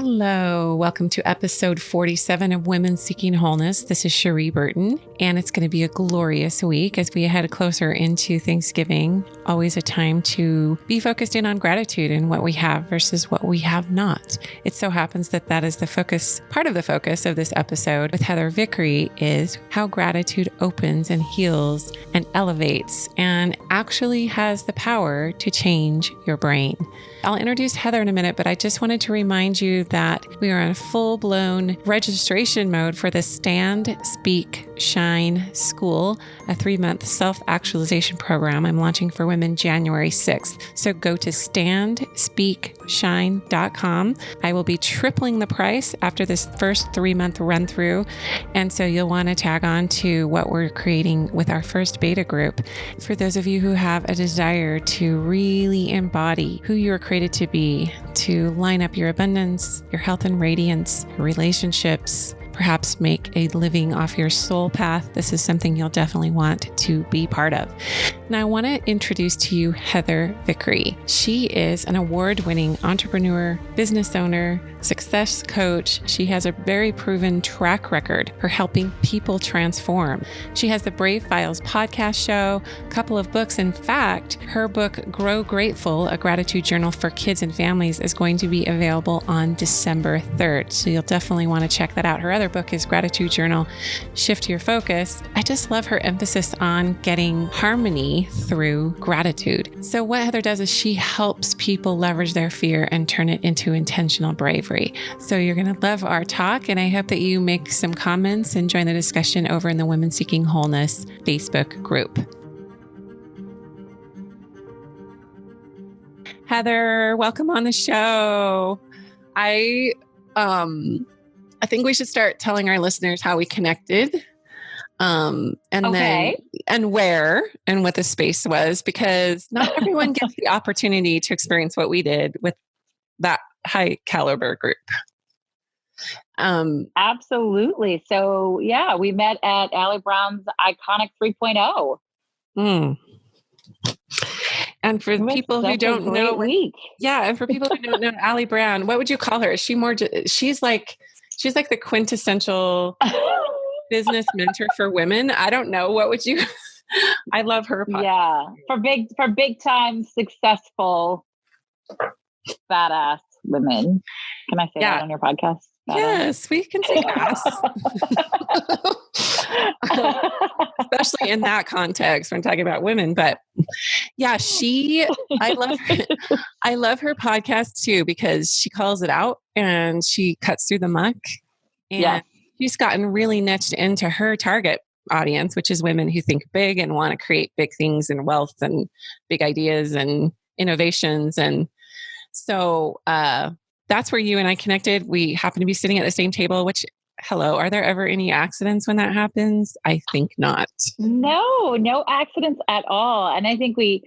Hello, welcome to episode 47 of Women Seeking Wholeness. This is Cherie Burton, and it's going to be a glorious week as we head closer into Thanksgiving. Always a time to be focused in on gratitude and what we have versus what we have not. It so happens that that is the focus, part of the focus of this episode with Heather Vickery is how gratitude opens and heals and elevates and actually has the power to change your brain. I'll introduce Heather in a minute, but I just wanted to remind you that we are in full-blown registration mode for the Stand, Speak, Shine School, a 3-month self-actualization program I'm launching for women January 6th. So go to standspeakshine.com. I will be tripling the price after this first 3-month run-through, and so you'll want to tag on to what we're creating with our first beta group. For those of you who have a desire to really embody who you're created to be, to line up your abundance, your health and radiance, your relationships, perhaps make a living off your soul path, this is something you'll definitely want to be part of. Now, I want to introduce to you Heather Vickery. She is an award-winning entrepreneur, business owner, success coach. She has a very proven track record for helping people transform. She has the Brave Files podcast show, a couple of books. In fact, her book, Grow Grateful, a gratitude journal for kids and families, is going to be available on December 3rd. So you'll definitely want to check that out. Her other book is Gratitude Journal, Shift Your Focus. I just love her emphasis on getting harmony through gratitude. So what Heather does is she helps people leverage their fear and turn it into intentional bravery. So you're going to love our talk, and I hope that you make some comments and join the discussion over in the Women Seeking Wholeness Facebook group. Heather, welcome on the show. I think we should start telling our listeners how we connected, and where and what the space was, because not everyone gets the opportunity to experience what we did with that high caliber group. Absolutely. So yeah, we met at Allie Brown's Iconic 3.0. And for people who don't know, and for people who don't know Allie Brown, what would you call her? Is she more? She's like the quintessential business mentor for women. I don't know. What would you? I love her. Podcast. Yeah, for big time successful badass women. Can I say that on your podcast? Badass? Yes, we can say ass. Especially in that context when talking about women. But yeah, I love her podcast too, because she calls it out and she cuts through the muck. And she's gotten really niched into her target audience, which is women who think big and want to create big things and wealth and big ideas and innovations. And so that's where you and I connected. We happen to be sitting at the same table, which, hello, are there ever any accidents when that happens? I think not. No accidents at all. And I think we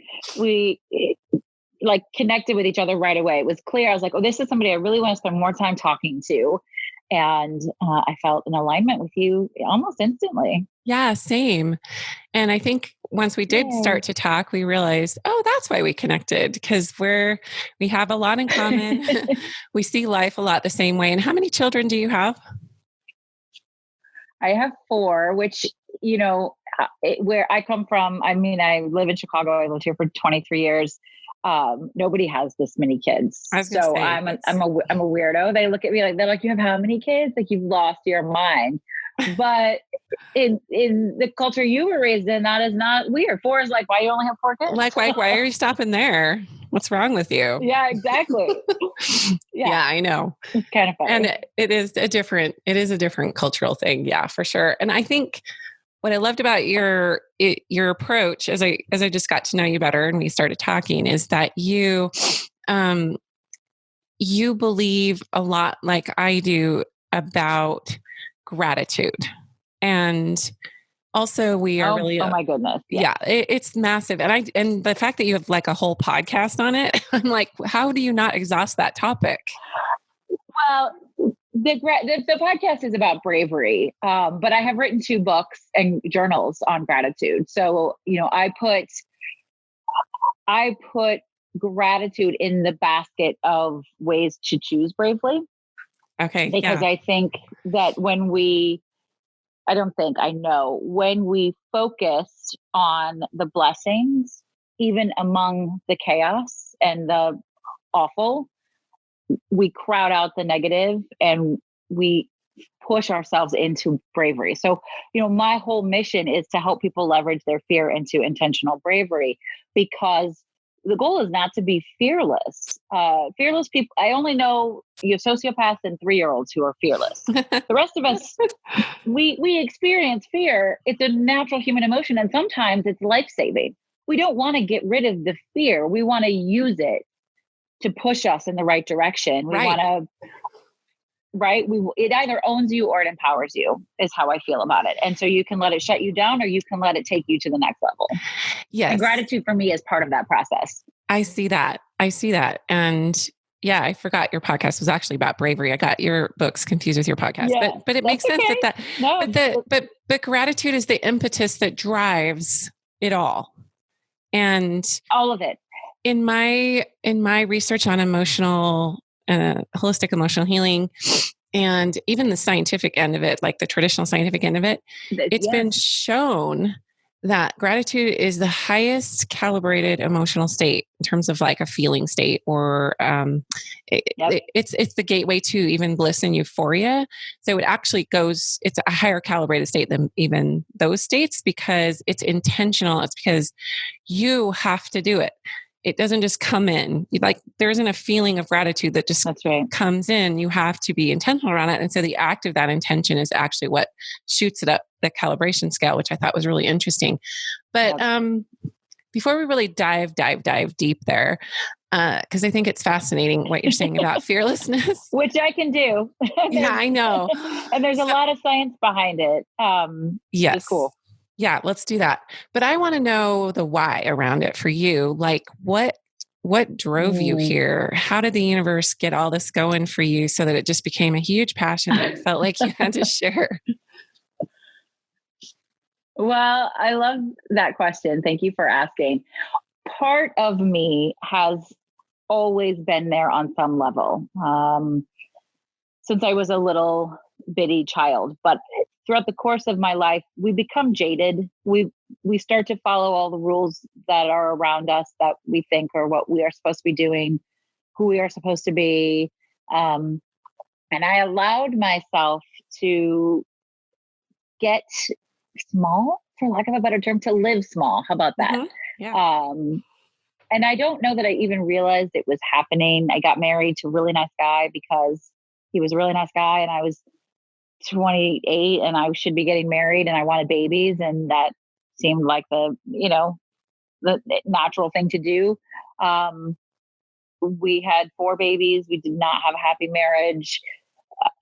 like connected with each other right away. It was clear. I was like, oh, this is somebody I really want to spend more time talking to. And I felt an alignment with you almost instantly. Yeah, same. And I think once we did start to talk, we realized, oh, that's why we connected, because we have a lot in common. We see life a lot the same way. And how many children do you have? I have 4, which, where I come from, I mean, I live in Chicago. I lived here for 23 years. Nobody has this many kids. So I'm a weirdo. They look at me like, they're like, you have how many kids? Like, you've lost your mind. But in the culture you were raised in, that is not weird. 4 is like, why you only have 4 kids? Like, why are you stopping there? What's wrong with you? Yeah, exactly. Yeah, I know. It's kind of funny. And it is a different cultural thing. Yeah, for sure. And I think what I loved about your approach as I just got to know you better and we started talking is that you believe a lot, like I do, about gratitude. And also we are oh my goodness. Yeah, it's massive. And the fact that you have like a whole podcast on it, I'm like, how do you not exhaust that topic? Well, the podcast is about bravery, but I have written 2 books and journals on gratitude. So, I put gratitude in the basket of ways to choose bravely. Okay. Because I think that I know when we focus on the blessings, even among the chaos and the awful, we crowd out the negative and we push ourselves into bravery. So, my whole mission is to help people leverage their fear into intentional bravery, because the goal is not to be fearless. Fearless people, I only know sociopaths and 3-year-olds who are fearless. The rest of us, we experience fear. It's a natural human emotion, and sometimes it's life-saving. We don't want to get rid of the fear. We want to use it to push us in the right direction. We want to, right? It either owns you or it empowers you, is how I feel about it. And so you can let it shut you down, or you can let it take you to the next level. Yes. And gratitude for me is part of that process. I see that. And yeah, I forgot your podcast was actually about bravery. I got your books confused with your podcast, but it makes sense but gratitude is the impetus that drives it all. And all of it. In my research on holistic emotional healing, and even the scientific end of it, like the traditional scientific end of it, it's been shown that gratitude is the highest calibrated emotional state in terms of like a feeling state, or it's the gateway to even bliss and euphoria. So it actually it's a higher calibrated state than even those states, because it's intentional. It's because you have to do it. It doesn't just come in. There isn't a feeling of gratitude that just comes in. You have to be intentional around it. And so the act of that intention is actually what shoots it up the calibration scale, which I thought was really interesting. But before we really dive deep there, because I think it's fascinating what you're saying about fearlessness. Which I can do. Yeah, I know. And there's a lot of science behind it. Yes. It's cool. Yeah, let's do that. But I want to know the why around it for you. Like what drove you here? How did the universe get all this going for you so that it just became a huge passion that you felt like you had to share? Well, I love that question. Thank you for asking. Part of me has always been there on some level, since I was a little bitty child. But throughout the course of my life, we become jaded. We start to follow all the rules that are around us that we think are what we are supposed to be doing, who we are supposed to be. And I allowed myself to get small, for lack of a better term, to live small. How about that? Mm-hmm. Yeah. And I don't know that I even realized it was happening. I got married to a really nice guy because he was a really nice guy, and I was 28 and I should be getting married, and I wanted babies, and that seemed like the natural thing to do. We had 4 babies. We did not have a happy marriage.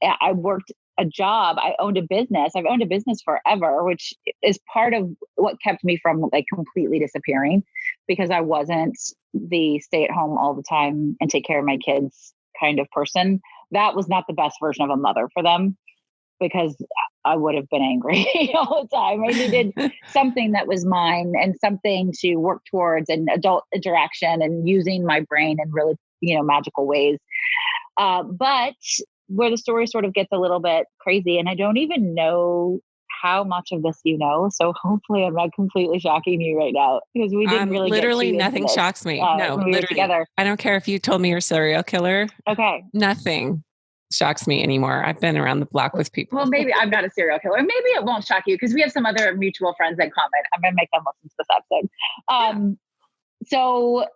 I worked a job. I owned a business. I've owned a business forever, which is part of what kept me from completely disappearing, because I wasn't the stay at home all the time and take care of my kids kind of person. That was not the best version of a mother for them, because I would have been angry all the time. I needed something that was mine and something to work towards, and adult interaction and using my brain in really, magical ways. But where the story sort of gets a little bit crazy, and I don't even know how much of this so hopefully I'm not completely shocking you right now, because we didn't really literally nothing shocks me. No, when we were together. I don't care if you told me you're a serial killer. Okay. Nothing shocks me anymore. I've been around the block with people. Well, maybe I'm not a serial killer. Maybe it won't shock you, because we have some other mutual friends that comment. I'm going to make them listen to this episode. So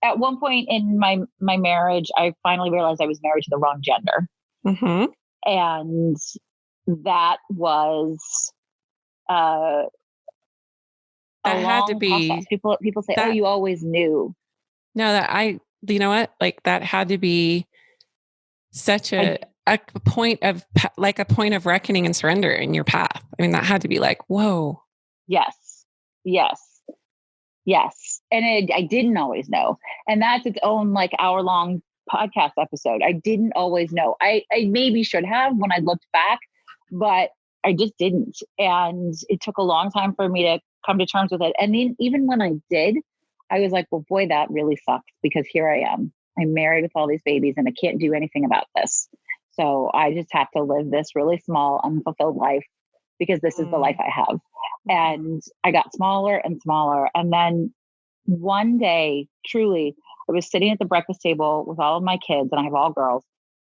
at one point in my marriage, I finally realized I was married to the wrong gender. Mm-hmm. And that was that had to be process. People say, "Oh, you always knew." No, that had to be such a point of reckoning and surrender in your path. I mean, that had to be like, whoa. Yes. And I didn't always know. And that's its own hour-long podcast episode. I didn't always know. I maybe should have when I looked back, but I just didn't. And it took a long time for me to come to terms with it. And then even when I did, I was like, well, boy, that really sucks, because here I am. I'm married with all these babies and I can't do anything about this. So I just have to live this really small, unfulfilled life because this is the life I have. And I got smaller and smaller. And then one day, truly, I was sitting at the breakfast table with all of my kids, and I have all girls.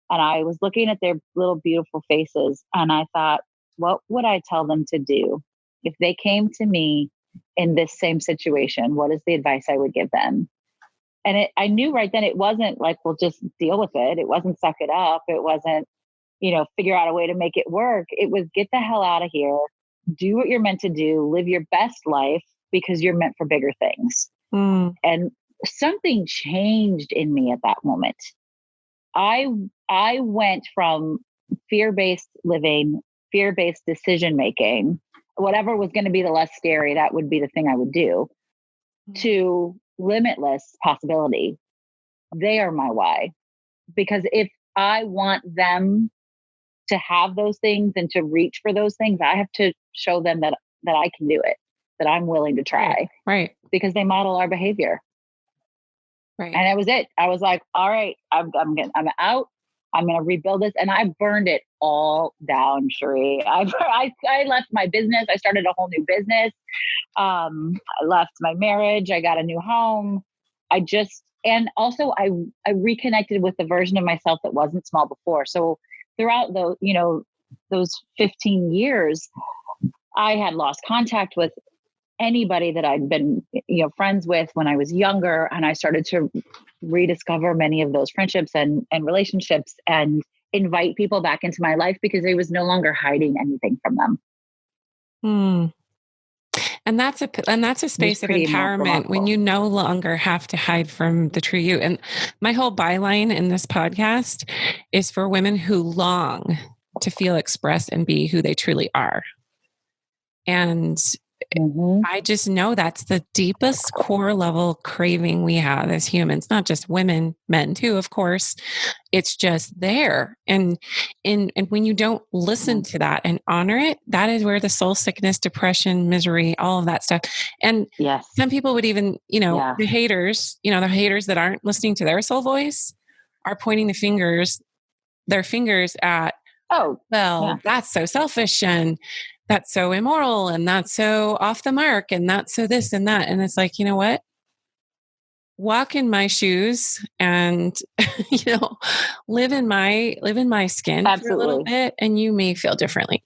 And I was looking at their little beautiful faces. And I thought, what would I tell them to do if they came to me in this same situation? What is the advice I would give them? And I knew right then it wasn't like, well, just deal with it. It wasn't suck it up. It wasn't, figure out a way to make it work. It was get the hell out of here, do what you're meant to do, live your best life because you're meant for bigger things. And something changed in me at that moment. I went from fear-based living, fear-based decision making, whatever was going to be the less scary, that would be the thing I would do, to limitless possibility. They are my why. Because if I want them to have those things and to reach for those things, I have to show them that I can do it, that I'm willing to try. Right. Because they model our behavior. Right. And that was it. I was like, all right, I'm out. I'm going to rebuild this. And I burned it all down, Sheree. I left my business. I started a whole new business. I left my marriage. I got a new home. And also I reconnected with the version of myself that wasn't small before. So throughout those 15 years, I had lost contact with anybody that I'd been, friends with when I was younger. And I started to rediscover many of those friendships and relationships and invite people back into my life because I was no longer hiding anything from them. And that's a space of empowerment when you no longer have to hide from the true you. And my whole byline in this podcast is for women who long to feel, express, and be who they truly are. And I just know that's the deepest core level craving we have as humans, not just women, men too, of course. It's just there. And when you don't listen to that and honor it, that is where the soul sickness, depression, misery, all of that stuff. And some people would even, the haters, the haters that aren't listening to their soul voice are pointing their fingers at, that's so selfish and that's so immoral and that's so off the mark and that's so this and that. And it's like, you know what? Walk in my shoes and, live in my skin for a little bit and you may feel differently.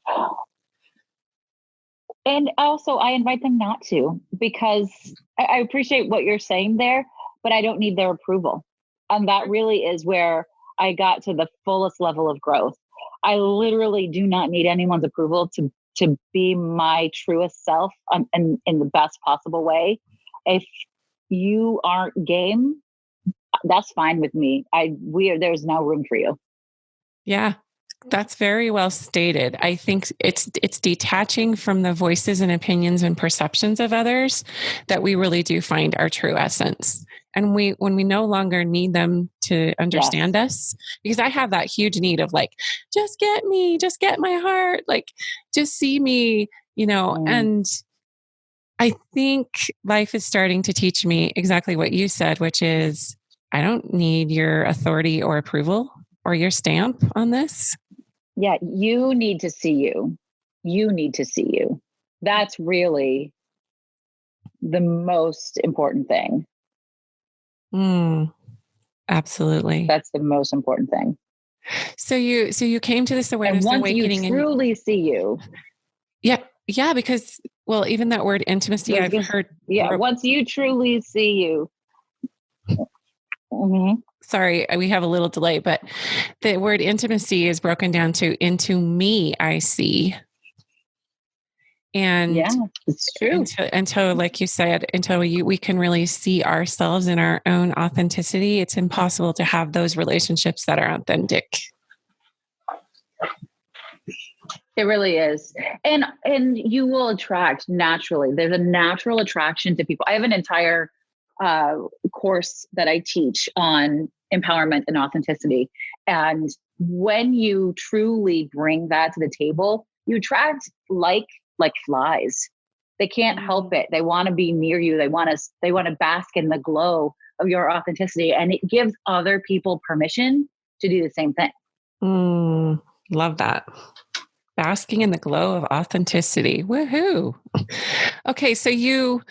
And also I invite them not to, because I appreciate what you're saying there, but I don't need their approval. And that really is where I got to the fullest level of growth. I literally do not need anyone's approval to be my truest self in the best possible way. If you aren't game, that's fine with me. There's no room for you. Yeah, that's very well stated. I think it's detaching from the voices and opinions and perceptions of others that we really do find our true essence. And when we no longer need them to understand us, because I have that huge need of like, just get me, just get my heart, like, just see me, and I think life is starting to teach me exactly what you said, which is I don't need your authority or approval or your stamp on this. Yeah, you need to see you. You need to see you. That's really the most important thing. Absolutely. That's the most important thing. So you came to this awareness and and once awakening. You truly see you. Yeah, because even that word intimacy, I've heard. Yeah, once you truly see you. Sorry, we have a little delay, but the word intimacy is broken down to into me, I see. And it's true. Until like you said, we can really see ourselves in our own authenticity, it's impossible to have those relationships that are authentic. It really is. And you will attract naturally. There's a natural attraction to people. I have an entire course that I teach on empowerment and authenticity. And when you truly bring that to the table, you attract like flies. They can't help it. They want to be near you. They want to bask in the glow of your authenticity. And it gives other people permission to do the same thing. Love that. Basking in the glow of authenticity. Woohoo. Okay. So you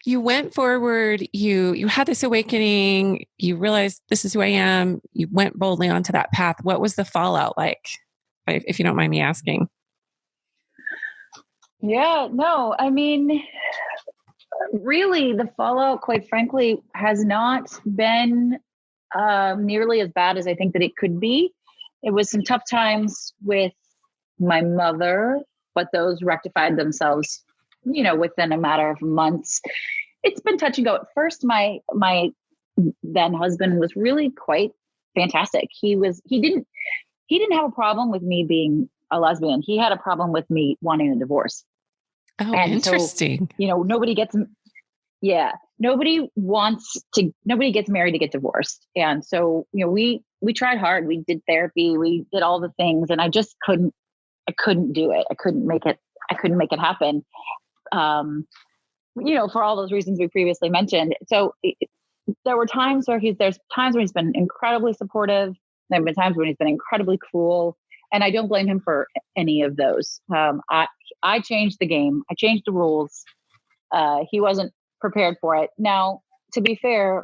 went forward, you had this awakening, you realized this is who I am. You went boldly onto that path. What was the fallout like? If you don't mind me asking. Yeah, no, I mean, really the fallout, quite frankly, has not been nearly as bad as I think that it could be. It was some tough times with my mother, but those rectified themselves, within a matter of months. It's been touch and go. At first, my then husband was really quite fantastic. He didn't have a problem with me being a lesbian. He had a problem with me wanting a divorce. Oh, and interesting. So, nobody gets married to get divorced. And so, we tried hard. We did therapy. We did all the things, and I just couldn't do it. I couldn't make it happen. For all those reasons we previously mentioned. So there were times where there's times when he's been incredibly supportive. There have been times when he's been incredibly cruel. And I don't blame him for any of those. I changed the game. I changed the rules. He wasn't prepared for it. Now, to be fair,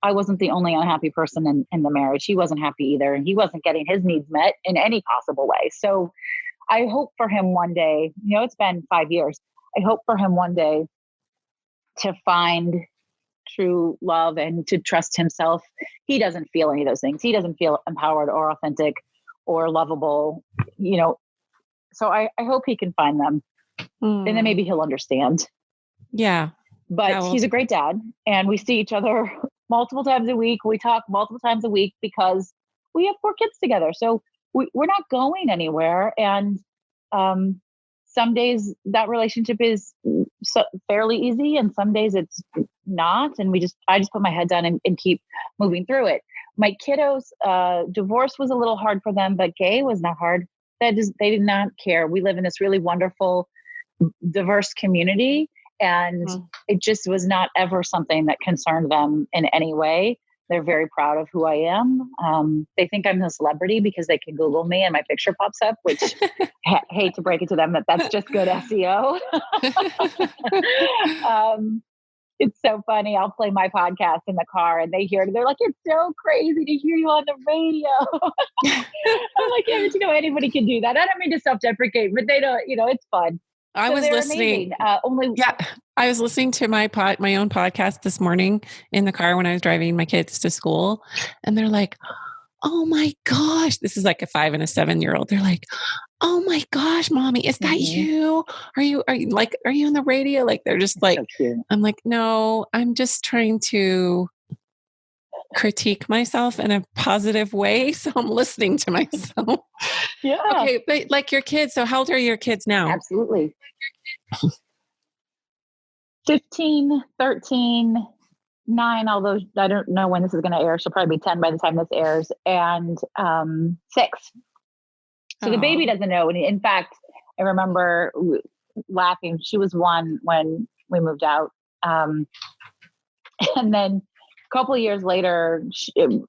I wasn't the only unhappy person in the marriage. He wasn't happy either. And he wasn't getting his needs met in any possible way. So I hope for him one day, it's been 5 years. I hope for him one day to find true love and to trust himself. He doesn't feel any of those things. He doesn't feel empowered or authentic or lovable, so I hope he can find them and then maybe he'll understand. Yeah. But he's a great dad and we see each other multiple times a week. We talk multiple times a week because we have 4 kids together. So we're not going anywhere. And some days that relationship is fairly easy and some days it's not. And I just put my head down and keep moving through it. My kiddos, divorce was a little hard for them, but gay was not hard. They did not care. We live in this really wonderful, diverse community. And it just was not ever something that concerned them in any way. They're very proud of who I am. They think I'm a celebrity because they can Google me and my picture pops up, which hate to break it to them that's just good SEO. It's so funny. I'll play my podcast in the car and they hear it. And they're like, it's so crazy to hear you on the radio. I'm like, yeah, but anybody can do that. I don't mean to self-deprecate, but they don't, it's fun. I was listening. I was listening to my own podcast this morning in the car when I was driving my kids to school, and they're like, "Oh my gosh!" This is like a 5 and a 7-year-old. They're like, "Oh my gosh, mommy, is that you? Are you on the radio?" Like they're just like, so I'm like, "No, I'm just trying to critique myself in a positive way, so I'm listening to myself." Yeah. Okay, but like your kids. So how old are your kids now? Absolutely. 15, 13, 9, although I don't know when this is going to air. She'll probably be 10 by the time this airs, and 6. So the baby doesn't know. And in fact, I remember laughing. She was 1 when we moved out. And then a couple of years later,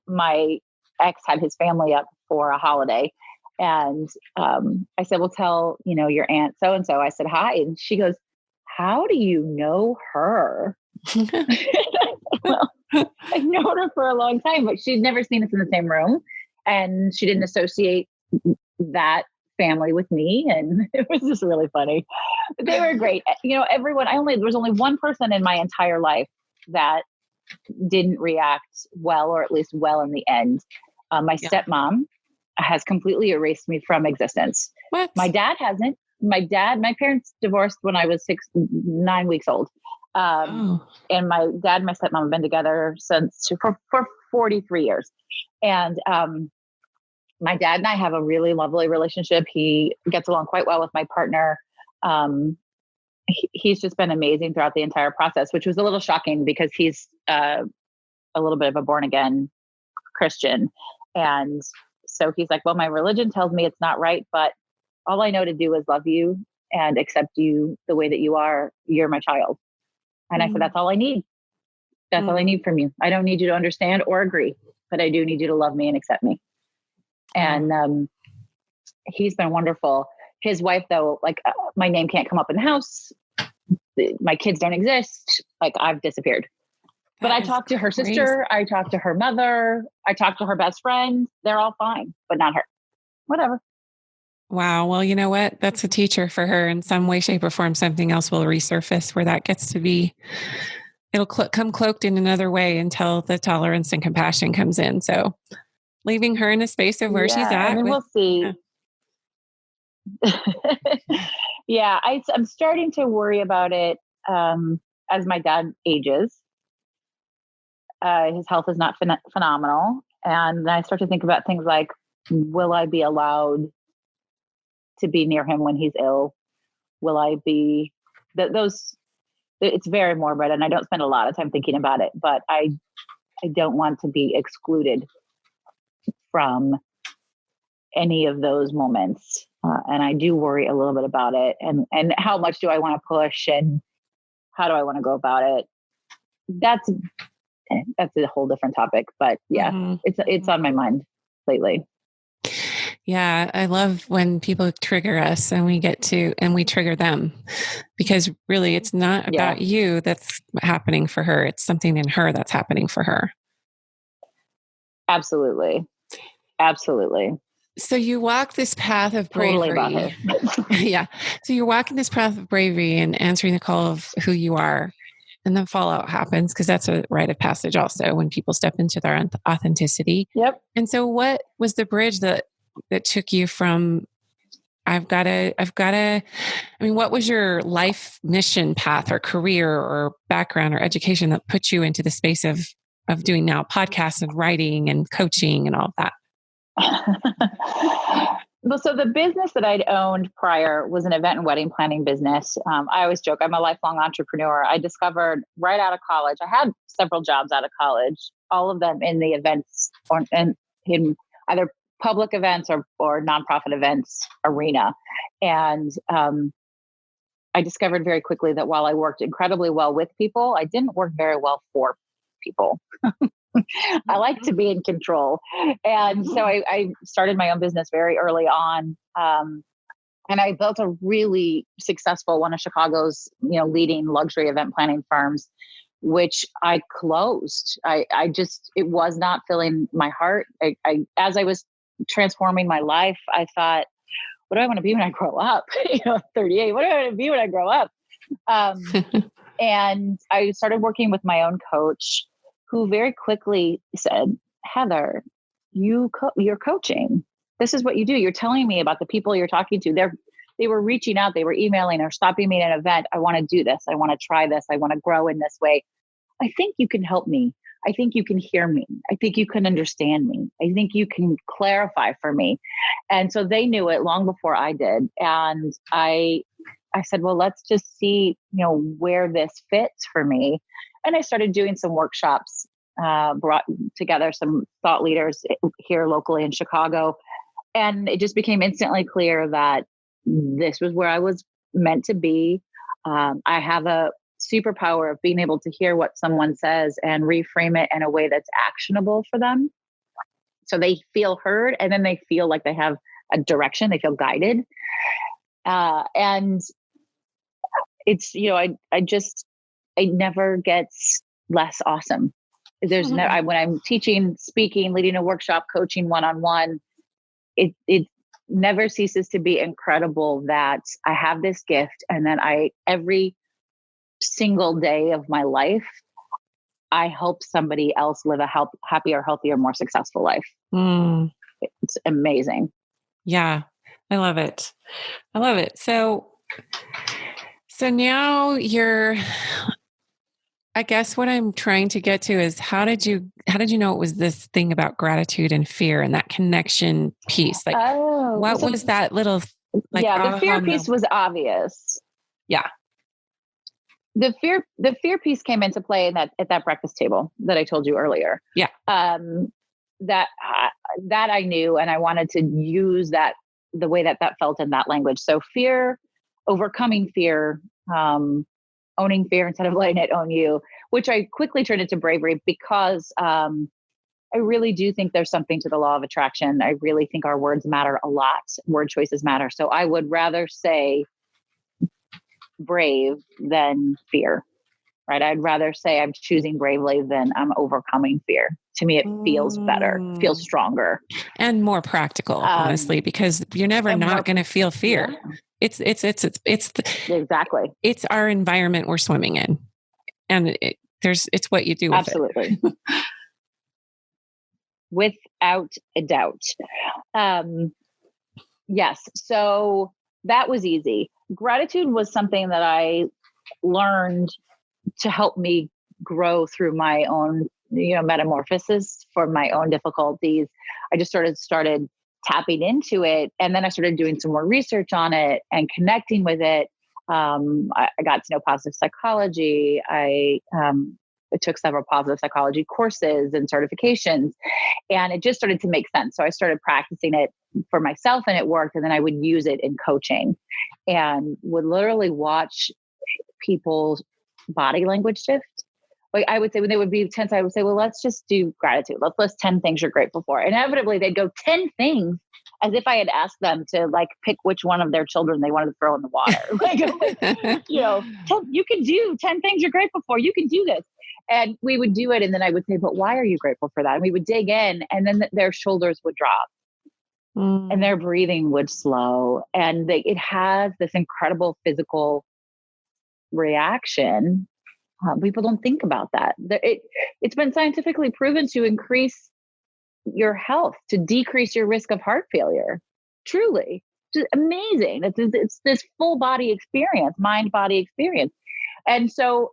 my ex had his family up for a holiday. And I said, well, tell, your aunt so-and-so. I said, hi. And she goes, how do you know her? Well, I've known her for a long time, but she'd never seen us in the same room. And she didn't associate that family with me. And it was just really funny. But they were great. Everyone, there was only one person in my entire life that didn't react well, or at least well in the end. My stepmom has completely erased me from existence. What? My dad hasn't. My parents divorced when I was 9 weeks old. And my dad and my stepmom have been together for 43 years. And my dad and I have a really lovely relationship. He gets along quite well with my partner. He's just been amazing throughout the entire process, which was a little shocking because he's a little bit of a born again Christian. And so he's like, well, my religion tells me it's not right, but all I know to do is love you and accept you the way that you are. You're my child. And I said, that's all I need. That's all I need from you. I don't need you to understand or agree, but I do need you to love me and accept me. And he's been wonderful. His wife, though, like my name can't come up in the house. My kids don't exist. Like I've disappeared. But I talked to her sister. I talked to her mother. I talked to her best friend. They're all fine, but not her. Whatever. Wow. Well, you know what? That's a teacher for her in some way, shape, or form. Something else will resurface where that gets to be. It'll come cloaked in another way until the tolerance and compassion comes in. So leaving her in a space of where she's at. I mean, we'll see. Yeah. I'm starting to worry about it as my dad ages. His health is not phenomenal. And I start to think about things like, will I be allowed to be near him when he's ill? Will I be it's very morbid and I don't spend a lot of time thinking about it, but I don't want to be excluded from any of those moments. And I do worry a little bit about it and how much do I want to push and how do I want to go about it? That's a whole different topic, but yeah, it's on my mind lately. Yeah. I love when people trigger us and we trigger them, because really it's not about you that's happening for her. It's something in her that's happening for her. Absolutely. So you walk this path of bravery. Totally about her. Yeah. So you're walking this path of bravery and answering the call of who you are. And then fallout happens, because that's a rite of passage also when people step into their authenticity. Yep. And so what was the bridge that took you from what was your life mission path or career or background or education that put you into the space of doing now podcasts and writing and coaching and all of that? Well, so the business that I'd owned prior was an event and wedding planning business. I always joke, I'm a lifelong entrepreneur. I discovered right out of college, I had several jobs out of college, all of them in the events and in either public events or nonprofit events arena. And I discovered very quickly that while I worked incredibly well with people, I didn't work very well for people. I like to be in control. And so I started my own business very early on. And I built a really successful, one of Chicago's, leading luxury event planning firms, which I closed. It was not filling my heart. As I was transforming my life, I thought, what do I want to be when I grow up? 38, what do I want to be when I grow up? And I started working with my own coach, who very quickly said, Heather, you're coaching. This is what you do. You're telling me about the people you're talking to. They were reaching out. They were emailing or stopping me at an event. I want to do this. I want to try this. I want to grow in this way. I think you can help me. I think you can hear me. I think you can understand me. I think you can clarify for me. And so they knew it long before I did. And I said, well, let's just see, where this fits for me. And I started doing some workshops, brought together some thought leaders here locally in Chicago. And it just became instantly clear that this was where I was meant to be. I have a superpower of being able to hear what someone says and reframe it in a way that's actionable for them. So they feel heard, and then they feel like they have a direction, they feel guided. And it's, it never gets less awesome. There's no, when I'm teaching, speaking, leading a workshop, coaching one-on-one, it never ceases to be incredible that I have this gift. And then every single day of my life, I help somebody else live a happier, healthier, more successful life. It's amazing. Yeah. I love it. So now I guess what I'm trying to get to is how did you know it was this thing about gratitude and fear and that connection piece? Like, what was that little, the fear piece was obvious. Yeah. The fear piece came into play at that breakfast table that I told you earlier. Yeah. That I knew, and I wanted to use that the way that felt in that language. So fear, overcoming fear, owning fear instead of letting it own you, which I quickly turned into bravery because I really do think there's something to the law of attraction. I really think our words matter a lot. Word choices matter. So I would rather say brave than fear, right? I'd rather say I'm choosing bravely than I'm overcoming fear. To me, it feels better, feels stronger. And more practical, honestly, because you're never not going to feel fear. Yeah. It's exactly. It's our environment we're swimming in. And it's what you do with Absolutely. it. Without a doubt. Yes. So that was easy. Gratitude was something that I learned to help me grow through my own, metamorphosis for my own difficulties. I just started tapping into it. And then I started doing some more research on it and connecting with it. I got to know positive psychology. I took several positive psychology courses and certifications, and it just started to make sense. So I started practicing it for myself and it worked. And then I would use it in coaching and would literally watch people's body language shift. Like I would say when they would be tense, I would say, well, let's just do gratitude. Let's list 10 things you're grateful for. Inevitably they'd go 10 things as if I had asked them to like pick which one of their children they wanted to throw in the water. You can do 10 things you're grateful for. You can do this. And we would do it. And then I would say, but why are you grateful for that? And we would dig in and then their shoulders would drop and their breathing would slow. And it has this incredible physical reaction. People don't think about that. It's been scientifically proven to increase your health, to decrease your risk of heart failure. Truly, just amazing. It's this full body experience, mind body experience. And so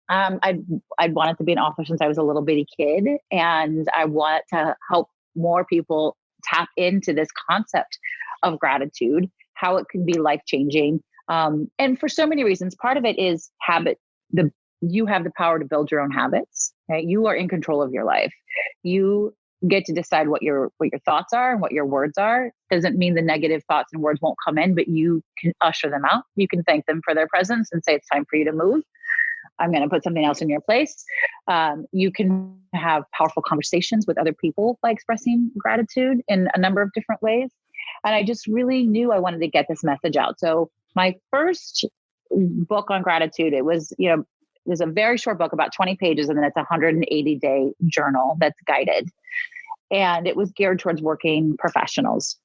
I'd wanted to be an author since I was a little bitty kid, and I want to help more people tap into this concept of gratitude, how it can be life changing. And for so many reasons, part of it is habit. You have the power to build your own habits. Right? You are in control of your life. You get to decide what your thoughts are and what your words are. Doesn't mean the negative thoughts and words won't come in, but you can usher them out. You can thank them for their presence and say, it's time for you to move. I'm going to put something else in your place. You can have powerful conversations with other people by expressing gratitude in a number of different ways. And I just really knew I wanted to get this message out. So my first book on gratitude, it was, there's a very short book, about 20 pages, and then it's a 180-day journal that's guided. And it was geared towards working professionals.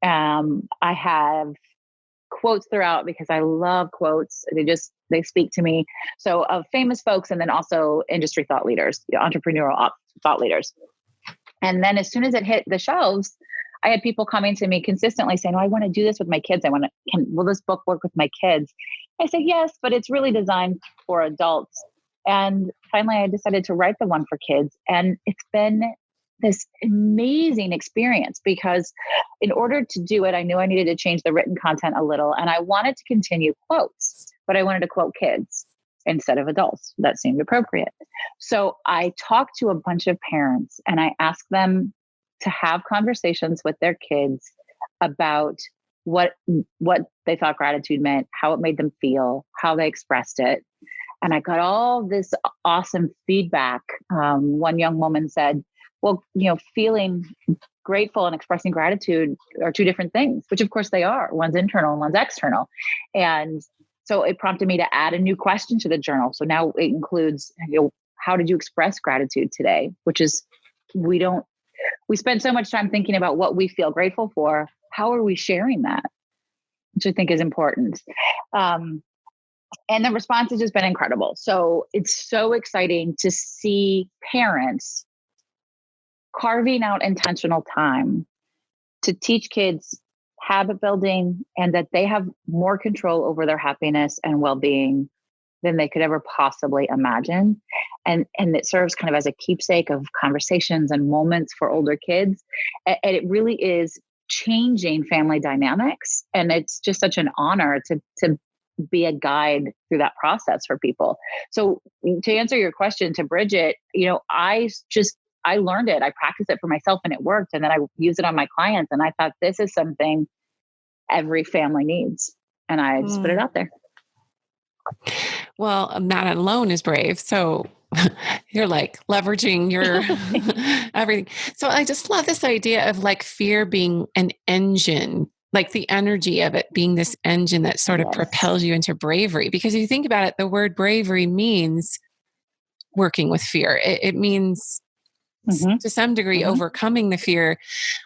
I have quotes throughout because I love quotes. They speak to me. So of famous folks, and then also industry thought leaders, entrepreneurial thought leaders. And then as soon as it hit the shelves, I had people coming to me consistently saying, I want to do this with my kids. Will this book work with my kids? I said, yes, but it's really designed for adults. And finally, I decided to write the one for kids. And it's been this amazing experience because in order to do it, I knew I needed to change the written content a little. And I wanted to continue quotes, but I wanted to quote kids instead of adults. That seemed appropriate. So I talked to a bunch of parents and I asked them to have conversations with their kids about what they thought gratitude meant, how it made them feel, how they expressed it. And I got all this awesome feedback. One young woman said, well, feeling grateful and expressing gratitude are two different things, which of course they are. One's internal and one's external. And so it prompted me to add a new question to the journal. So now it includes, how did you express gratitude today? Which is, we spend so much time thinking about what we feel grateful for. How are we sharing that? Which I think is important. And the response has just been incredible. So it's so exciting to see parents carving out intentional time to teach kids habit building and that they have more control over their happiness and well-being than they could ever possibly imagine. And it serves kind of as a keepsake of conversations and moments for older kids. And it really is changing family dynamics. And it's just such an honor to be a guide through that process for people. So to answer your question to Bridget, I learned it. I practiced it for myself and it worked. And then I used it on my clients. And I thought, this is something every family needs. And I just put it out there. Well, that alone is brave. So You're like leveraging your everything. So I just love this idea of like fear being an engine, like the energy of it being this engine that sort of propels you into bravery. Because if you think about it, the word bravery means working with fear. It means to some degree overcoming the fear.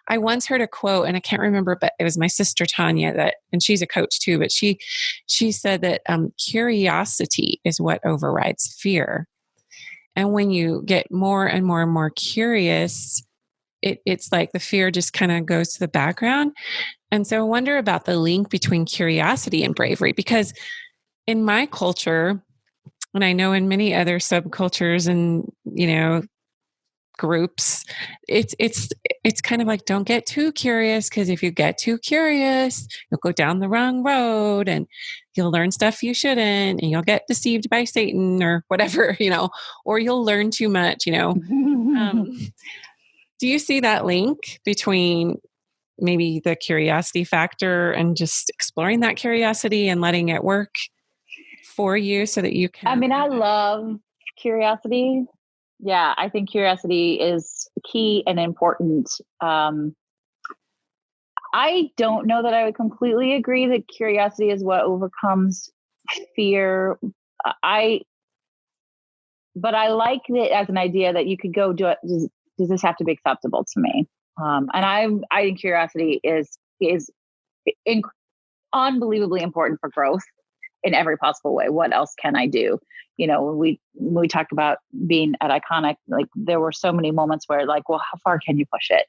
I once heard a quote, and I can't remember, but it was my sister Tanya and she's a coach too, but she said that curiosity is what overrides fear. And when you get more and more and more curious, it's like the fear just kind of goes to the background. And so I wonder about the link between curiosity and bravery, because in my culture, and I know in many other subcultures and, groups, it's kind of like, don't get too curious, because if you get too curious, you'll go down the wrong road and you'll learn stuff you shouldn't, and you'll get deceived by Satan or whatever, or you'll learn too much. Do you see that link between maybe the curiosity factor and just exploring that curiosity and letting it work for you so that you can? I mean, I love curiosity. Yeah, I think curiosity is key and important. I don't know that I would completely agree that curiosity is what overcomes fear. But I like it as an idea that you could go do it. Does this have to be acceptable to me? And I think curiosity is unbelievably important for growth in every possible way. What else can I do? When we talked about being at Iconic, like there were so many moments where like, well, how far can you push it?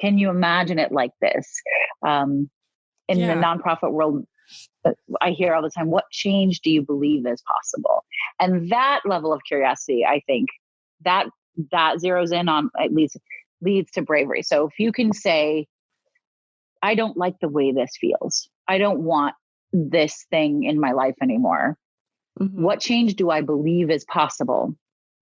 Can you imagine it like this? In the nonprofit world, I hear all the time, what change do you believe is possible? And that level of curiosity, I think that zeroes in on, at least leads to bravery. So if you can say, I don't like the way this feels. I don't want this thing in my life anymore. What change do I believe is possible?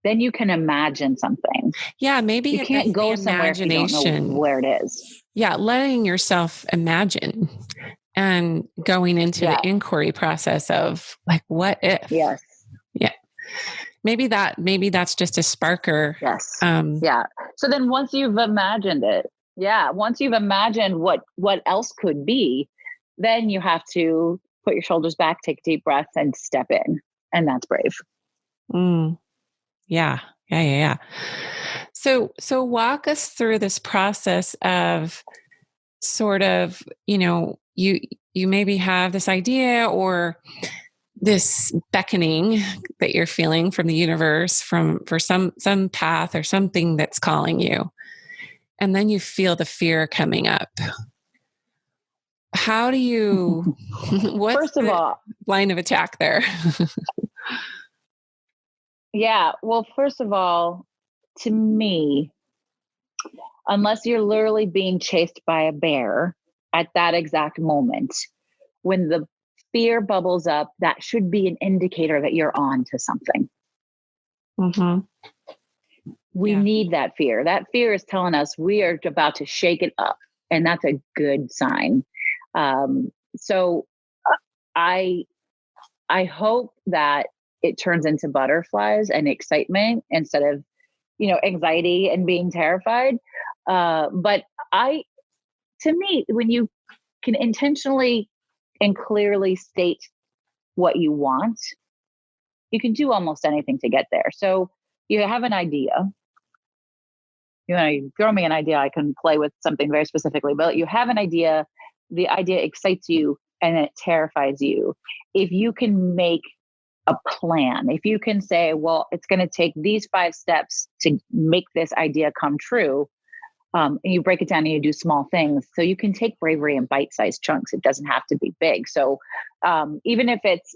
Then you can imagine something. Yeah, maybe you can't go somewhere if you don't know where it is. Yeah, letting yourself imagine and going into the inquiry process of like, what if? Yes. Yeah. Maybe that's just a sparker. Yes. Yeah. So then once you've imagined it, once you've imagined what else could be, then you have to put your shoulders back, take a deep breath, and step in. And that's brave. Yeah. So walk us through this process of sort of, you maybe have this idea or this beckoning that you're feeling from the universe for some path or something that's calling you. And then you feel the fear coming up. How do you, what's first of all, line of attack there? Yeah. Well, first of all, to me, unless you're literally being chased by a bear at that exact moment, when the fear bubbles up, that should be an indicator that you're on to something. We need that fear. That fear is telling us we are about to shake it up. And that's a good sign. So I hope that it turns into butterflies and excitement instead of, anxiety and being terrified. But to me, when you can intentionally and clearly state what you want, you can do almost anything to get there. So you have an idea. You throw me an idea, I can play with something very specifically, but you have an idea, the idea excites you and it terrifies you. If you can make a plan, if you can say, well, it's going to take these 5 steps to make this idea come true, and you break it down and you do small things. So you can take bravery in bite-sized chunks. It doesn't have to be big. So even if it's,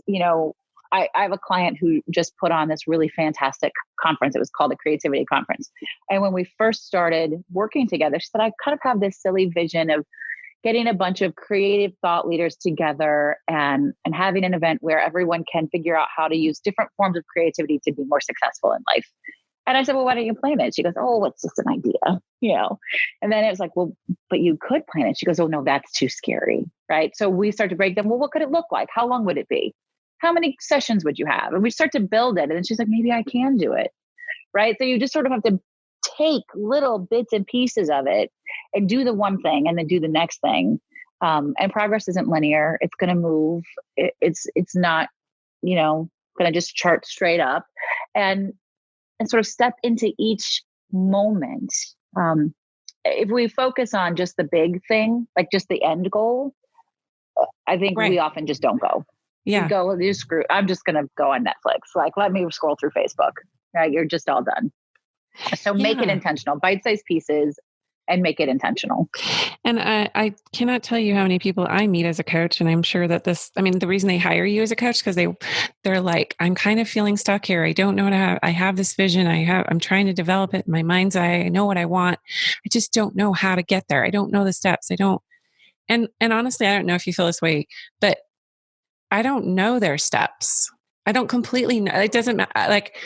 I have a client who just put on this really fantastic conference. It was called a creativity conference. And when we first started working together, she said, I kind of have this silly vision of getting a bunch of creative thought leaders together and having an event where everyone can figure out how to use different forms of creativity to be more successful in life. And I said, well, why don't you plan it? She goes, oh, it's just an idea, And then it was like, well, but you could plan it. She goes, oh, no, that's too scary, right? So we start to break down, well, what could it look like? How long would it be? how many sessions would you have? And we start to build it. And then she's like, maybe I can do it. Right. So you just sort of have to take little bits and pieces of it and do the one thing and then do the next thing. And progress isn't linear. It's going to move. It's not, going to just chart straight up and sort of step into each moment. If we focus on just the big thing, like just the end goal, I think we often just don't go. Yeah. You go, you screw. I'm just going to go on Netflix. Like, let me scroll through Facebook. Right. You're just all done. So make it intentional, bite-sized pieces, and make it intentional. And I cannot tell you how many people I meet as a coach. And I'm sure that the reason they hire you as a coach, because they're like, I'm kind of feeling stuck here. I don't know what I have this vision. I'm trying to develop it in my mind's eye. I know what I want. I just don't know how to get there. I don't know the steps. And honestly, I don't know if you feel this way, but I don't know their steps. I don't completely know. It doesn't matter. Like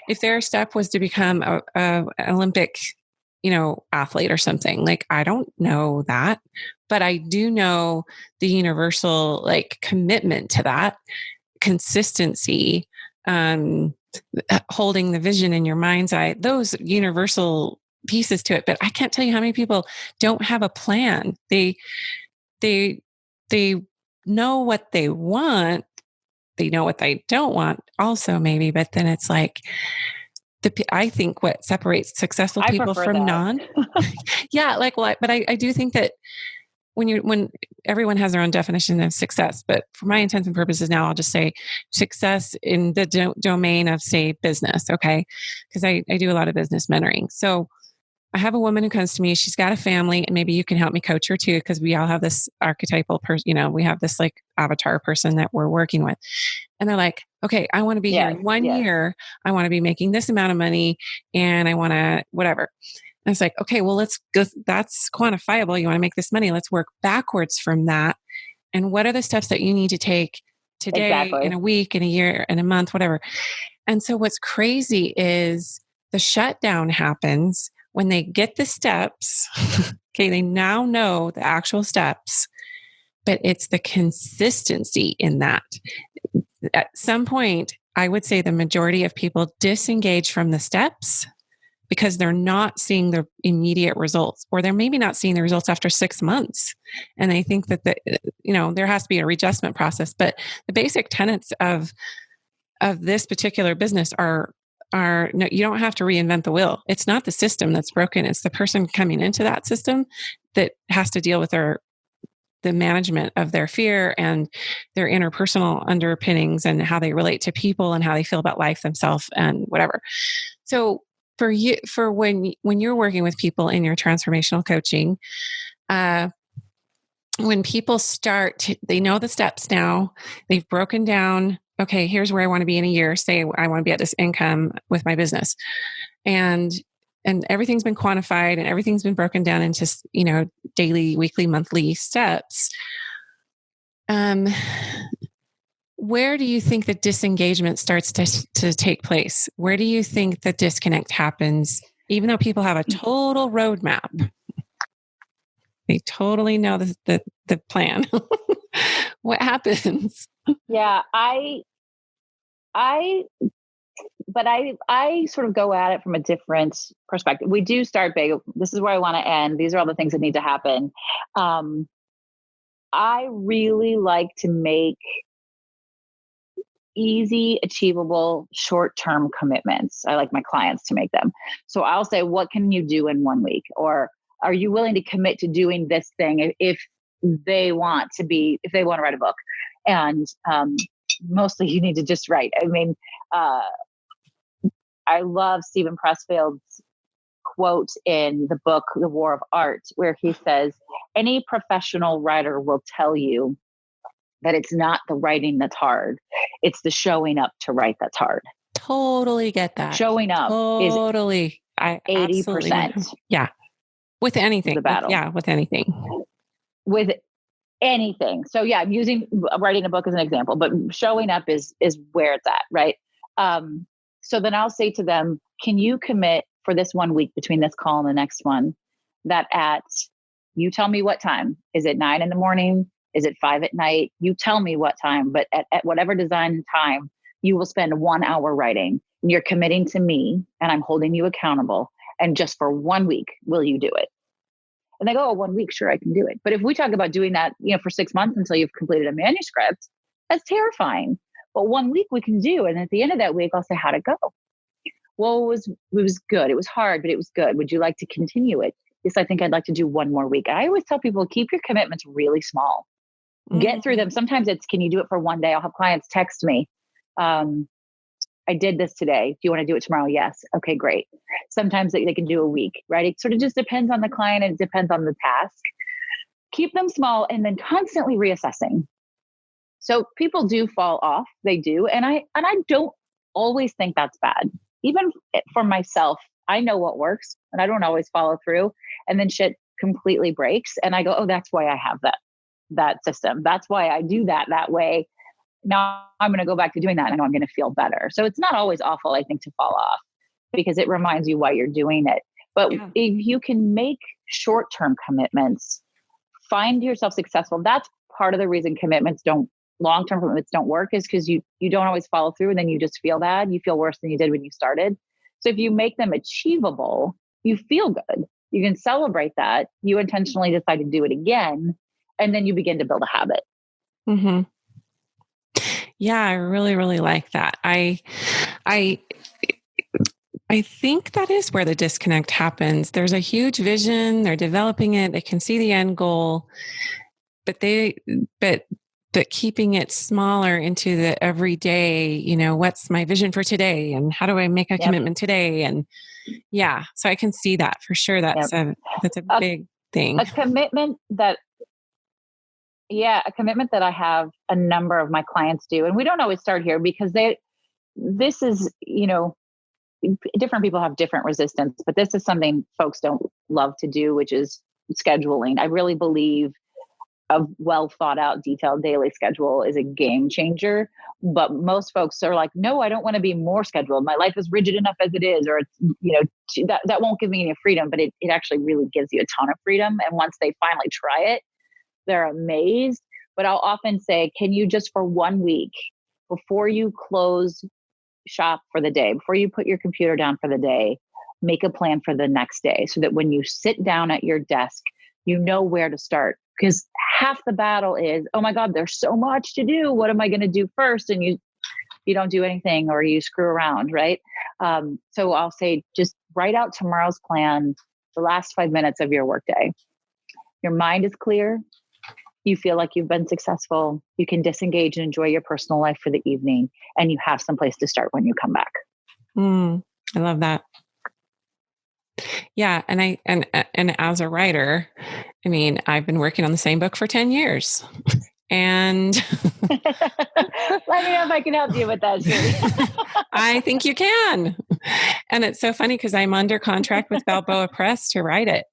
if their step was to become an Olympic, athlete or something, like I don't know that, but I do know the universal like commitment to that, consistency, holding the vision in your mind's eye, those universal pieces to it. But I can't tell you how many people don't have a plan. They know what they want. They know what they don't want also maybe, but then it's like, I think what separates successful people from non. Yeah. Like, well, but I do think that when everyone has their own definition of success, but for my intents and purposes now, I'll just say success in the domain of say business. Okay. Cause I do a lot of business mentoring. So I have a woman who comes to me, she's got a family and maybe you can help me coach her too. Cause we all have this archetypal person, we have this like avatar person that we're working with. And they're like, okay, I want to be here in 1 year. I want to be making this amount of money and I want to whatever. And it's like, okay, well, let's go. That's quantifiable. You want to make this money. Let's work backwards from that. And what are the steps that you need to take today, in a week, in a year, in a month, whatever. And so what's crazy is the shutdown happens when they get the steps. Okay, they now know the actual steps, but it's the consistency in that. At some point, I would say the majority of people disengage from the steps because they're not seeing the immediate results, or they're maybe not seeing the results after 6 months. And they think that there has to be a readjustment process. But the basic tenets of this particular business are no, you don't have to reinvent the wheel. It's not the system that's broken. It's the person coming into that system that has to deal with the management of their fear and their interpersonal underpinnings and how they relate to people and how they feel about life themselves and whatever. So for when you're working with people in your transformational coaching, when people they know the steps now, they've broken down, okay, here's where I want to be in a year. Say I want to be at this income with my business. And everything's been quantified and everything's been broken down into, daily, weekly, monthly steps. Where do you think the disengagement starts to take place? Where do you think the disconnect happens? Even though people have a total roadmap, they totally know the plan. What happens? Yeah, but I sort of go at it from a different perspective. We do start big. This is where I want to end. These are all the things that need to happen. I really like to make easy, achievable, short-term commitments. I like my clients to make them. So I'll say, what can you do in 1 week? Or are you willing to commit to doing this thing if they want to write a book? And mostly you need to just write. I mean, I love Stephen Pressfield's quote in the book, The War of Art, where he says, any professional writer will tell you that it's not the writing that's hard. It's the showing up to write that's hard. Totally get that. Showing up totally. is 80%. Yeah. With anything. The battle. With anything. With anything. So yeah, I'm using writing a book as an example, but showing up is where it's at, right? So then I'll say to them, can you commit for this 1 week between this call and the next one that you tell me what time? Is it 9 a.m? Is it 5 at night? You tell me what time, but at whatever design time, you will spend 1 hour writing. And you're committing to me and I'm holding you accountable. And just for 1 week, will you do it? And they go, oh, 1 week, sure, I can do it. But if we talk about doing that, for 6 months until you've completed a manuscript, that's terrifying. But 1 week we can do. And at the end of that week, I'll say, how'd it go? Well, it was good. It was hard, but it was good. Would you like to continue it? Yes, I think I'd like to do 1 more week. I always tell people, keep your commitments really small. Get through them. Sometimes it's, can you do it for 1 day? I'll have clients text me. I did this today. Do you want to do it tomorrow? Yes. Okay, great. Sometimes they can do a week, right? It sort of just depends on the client and it depends on the task. Keep them small and then constantly reassessing. So people do fall off. They do. And I don't always think that's bad. Even for myself, I know what works and I don't always follow through. And then shit completely breaks. And I go, oh, that's why I have that system. That's why I do that way. Now I'm going to go back to doing that. And I know I'm going to feel better. So it's not always awful, I think, to fall off because it reminds you why you're doing it. But if you can make short-term commitments, find yourself successful. That's part of the reason long-term commitments don't work is because you don't always follow through and then you just feel bad. You feel worse than you did when you started. So if you make them achievable, you feel good. You can celebrate that. You intentionally decide to do it again, and then you begin to build a habit. Mm-hmm. Yeah, I really, really like that. I think that is where the disconnect happens. There's a huge vision. They're developing it. They can see the end goal, but keeping it smaller into the everyday, what's my vision for today? And how do I make a commitment today? And yeah, so I can see that for sure. That's a big thing. A commitment that I have a number of my clients do. And we don't always start here because this is, different people have different resistance, but this is something folks don't love to do, which is scheduling. I really believe a well thought out, detailed daily schedule is a game changer. But most folks are like, no, I don't want to be more scheduled. My life is rigid enough as it is, or it's, that won't give me any freedom, but it actually really gives you a ton of freedom. And once they finally try it, they're amazed. But I'll often say, can you just for 1 week, before you close shop for the day, before you put your computer down for the day, make a plan for the next day so that when you sit down at your desk, you know where to start. Because half the battle is, oh my God, there's so much to do. What am I going to do first? And you don't do anything or you screw around, right? So I'll say, just write out tomorrow's plan, the last 5 minutes of your workday. Your mind is clear. You feel like you've been successful. You can disengage and enjoy your personal life for the evening, and you have some place to start when you come back. I love that. Yeah. And as a writer, I've been working on the same book for 10 years and let me know if I can help you with that, Julie. I think you can. And it's so funny because I'm under contract with Balboa Press to write it.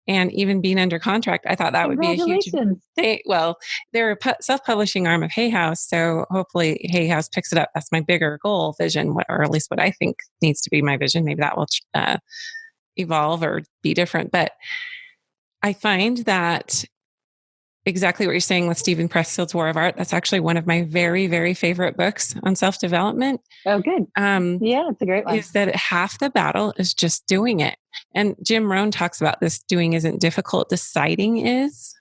And even being under contract, I thought that would be a huge thing. Well, they're a self-publishing arm of Hay House. So hopefully Hay House picks it up. That's my bigger goal, vision, or at least what I think needs to be my vision. Maybe that will evolve or be different. But I find that exactly what you're saying with Stephen Pressfield's War of Art, that's actually one of my very, very favorite books on self-development. Oh, good. Yeah, it's a great one. Is that half the battle is just doing it. And Jim Rohn talks about this: doing isn't difficult, deciding is.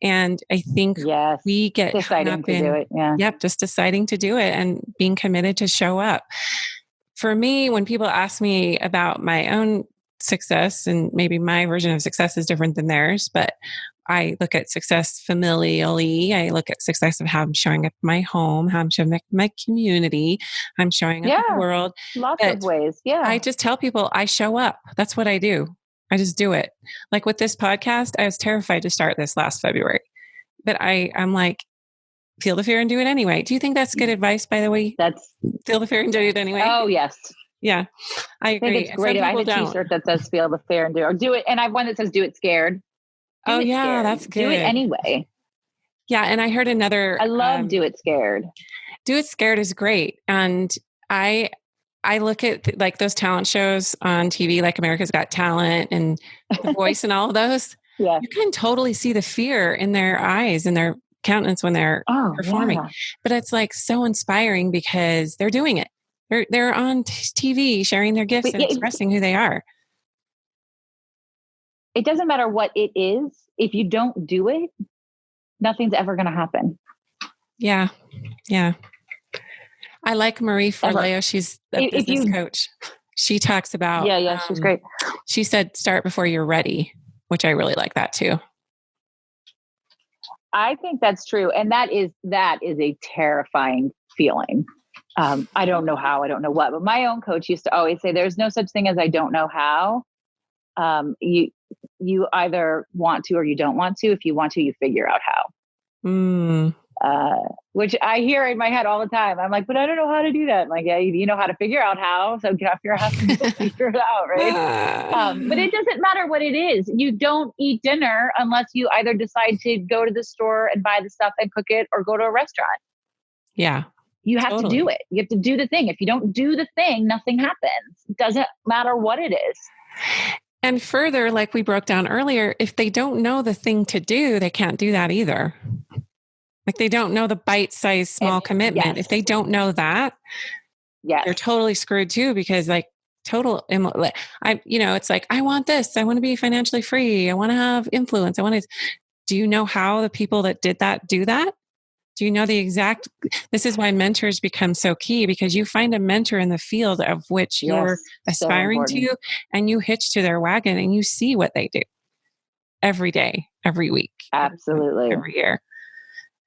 And I think we get deciding to do it. Yeah. Yep, just deciding to do it and being committed to show up. For me, when people ask me about my own success, and maybe my version of success is different than theirs, but I look at success familially. I look at success of how I'm showing up in my home, how I'm showing up in my community, I'm showing up in the world. Lots of ways. Yeah. I just tell people I show up. That's what I do. I just do it. Like with this podcast, I was terrified to start this last February, but I'm like, feel the fear and do it anyway. Do you think that's good advice, by the way? That's feel the fear and do it anyway. Oh, yes. Yeah, I agree. I think it's great. I have a t-shirt that says feel the fear and do it, or do it. And I have one that says do it scared. Oh yeah, scared. That's good. Do it anyway. Yeah. And I heard another, I love do it scared. Do it scared is great. And I look at like those talent shows on TV, like America's Got Talent and The Voice and all of those. you can totally see the fear in their eyes and their countenance when they're performing. Yeah. But it's like so inspiring because they're doing it. They're on TV sharing their gifts and expressing who they are. It doesn't matter what it is. If you don't do it, nothing's ever going to happen. Yeah. Yeah. I like Marie Forleo. She's a business coach. She talks about, she's great. She said, start before you're ready, which I really like that too. I think that's true. And that is a terrifying feeling. I don't know how, I don't know what, but my own coach used to always say, there's no such thing as I don't know how. You either want to, or you don't want to. If you want to, you figure out how. Which I hear in my head all the time. I'm like, but I don't know how to do that. I'm like, yeah, you know how to figure out how. So get off your ass and figure it out, right? But it doesn't matter what it is. You don't eat dinner unless you either decide to go to the store and buy the stuff and cook it, or go to a restaurant. Yeah. You have to do it. You have to do the thing. If you don't do the thing, nothing happens. It doesn't matter what it is. And further, like we broke down earlier, if they don't know the thing to do, they can't do that either. Like they don't know the bite-sized small commitment. If they don't know that, they're totally screwed too, because like it's like, I want this. I want to be financially free. I want to have influence. Do you know how the people that did that do that? Do you know this is why mentors become so key, because you find a mentor in the field of which you're aspiring to, and you hitch to their wagon and you see what they do every day, every week. Absolutely. Every year.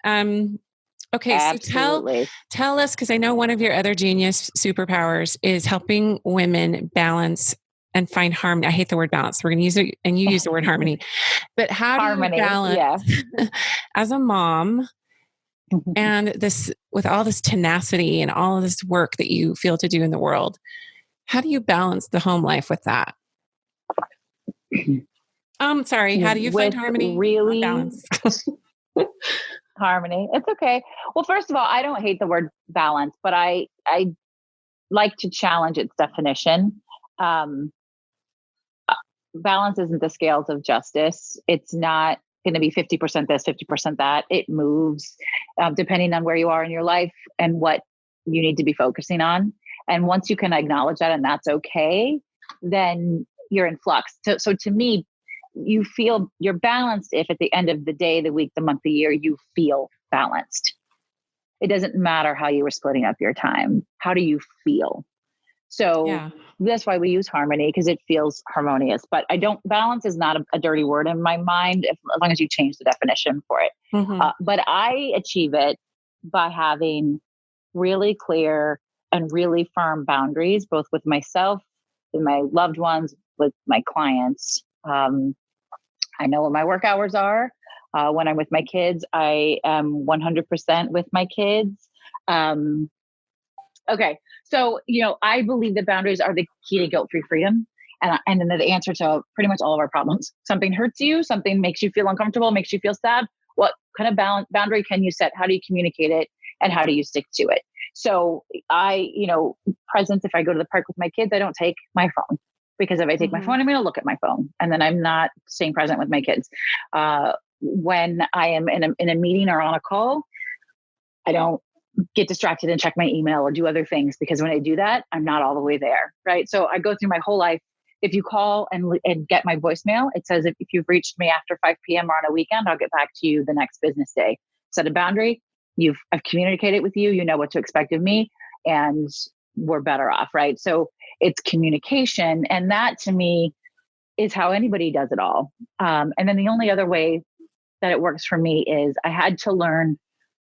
Okay. Absolutely. So tell us, because I know one of your other genius superpowers is helping women balance and find harmony. I hate the word balance. We're going to use it, and you use the word harmony, but how do you balance as a mom and this, with all this tenacity and all of this work that you feel to do in the world? How do you balance the home life with that? Sorry. How do you find harmony? Really? Balance. Harmony. It's okay. Well, first of all, I don't hate the word balance, but I like to challenge its definition. Balance isn't the scales of justice. It's not going to be 50% this, 50% that. It moves depending on where you are in your life and what you need to be focusing on. And once you can acknowledge that, and that's okay, then you're in flux. So to me, you feel you're balanced if at the end of the day, the week, the month, the year, you feel balanced. It doesn't matter how you were splitting up your time. How do you feel? So that's why we use harmony, because it feels harmonious. But balance is not a dirty word in my mind, as long as you change the definition for it. But I achieve it by having really clear and really firm boundaries, both with myself, with my loved ones, with my clients. I know what my work hours are. When I'm with my kids, I am 100% with my kids. Okay. So, I believe that boundaries are the key to guilt-free freedom. And then the answer to pretty much all of our problems. Something hurts you, something makes you feel uncomfortable, makes you feel sad. What kind of boundary can you set? How do you communicate it? And how do you stick to it? So presence, if I go to the park with my kids, I don't take my phone, because if I take my phone, I'm going to look at my phone, and then I'm not staying present with my kids. When I am in a meeting or on a call, I don't get distracted and check my email or do other things, because when I do that, I'm not all the way there. Right. So I go through my whole life. If you call and get my voicemail, it says, if you've reached me after 5 p.m. or on a weekend, I'll get back to you the next business day. Set a boundary. I've communicated with you. You know what to expect of me, and we're better off. Right. So it's communication. And that to me is how anybody does it all. And then the only other way that it works for me is I had to learn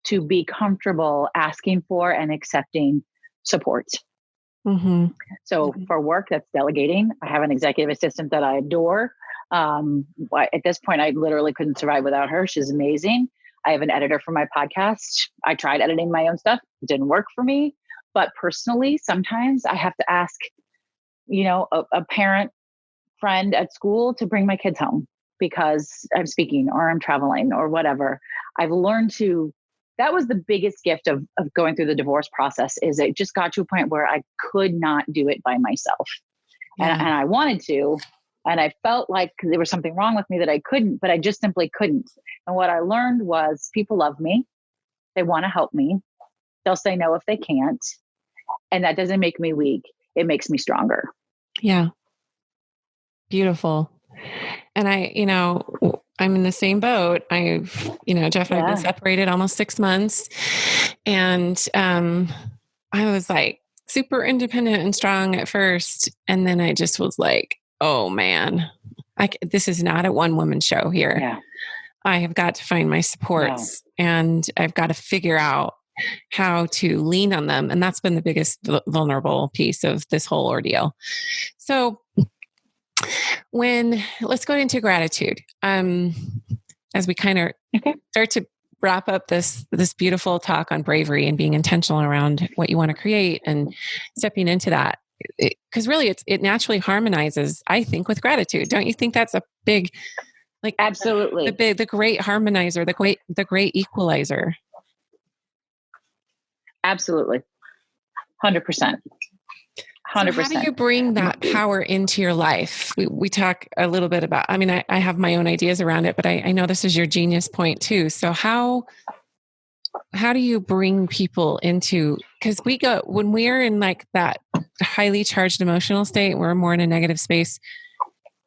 to be comfortable asking for and accepting support. So for work, that's delegating. I have an executive assistant that I adore. At this point, I literally couldn't survive without her. She's amazing. I have an editor for my podcast. I tried editing my own stuff. It didn't work for me. But personally, sometimes I have to ask, a parent friend at school to bring my kids home because I'm speaking or I'm traveling or whatever. I've learned that was the biggest gift of going through the divorce process, is it just got to a point where I could not do it by myself. And I wanted to, And I felt like there was something wrong with me that I couldn't, but I just simply couldn't. And what I learned was people love me. They want to help me. They'll say no if they can't. And that doesn't make me weak. It makes me stronger. Yeah. Beautiful. And I'm in the same boat. Jeff and I've been separated almost 6 months. And I was like super independent and strong at first. And then I just was like, oh man, this is not a one woman show here. Yeah. I have got to find my supports and I've got to figure out how to lean on them. And that's been the biggest vulnerable piece of this whole ordeal. So let's go into gratitude. As we kind of start to wrap up this beautiful talk on bravery and being intentional around what you want to create and stepping into that, because really it naturally harmonizes, I think, with gratitude. Don't you think that's a big, absolutely the great harmonizer, the great equalizer? Absolutely. 100%. 100%. So how do you bring that power into your life? We talk a little bit about, I have my own ideas around it, but I know this is your genius point too. So how do you bring people into, because when we're in like that highly charged emotional state, we're more in a negative space.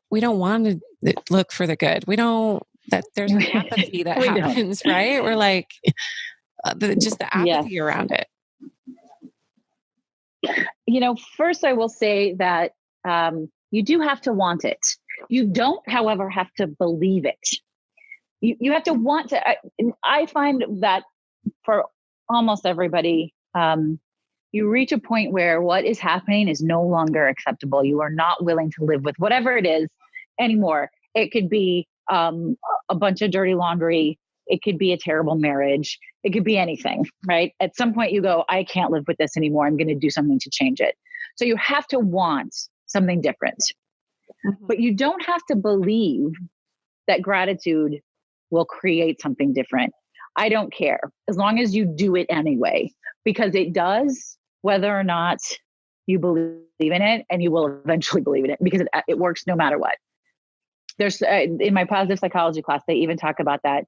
We don't want to look for the good. There's an apathy that happens, right? We're like, just the apathy around it. First I will say that you do have to want it. You don't, however, have to believe it. You have to want to. I find that for almost everybody, you reach a point where what is happening is no longer acceptable. You are not willing to live with whatever it is anymore. It could be a bunch of dirty laundry. It could be a terrible marriage. It could be anything, right? At some point you go, I can't live with this anymore. I'm going to do something to change it. So you have to want something different, but you don't have to believe that gratitude will create something different. I don't care as long as you do it anyway, because it does, whether or not you believe in it, and you will eventually believe in it because it works no matter what. There's in my positive psychology class, they even talk about that.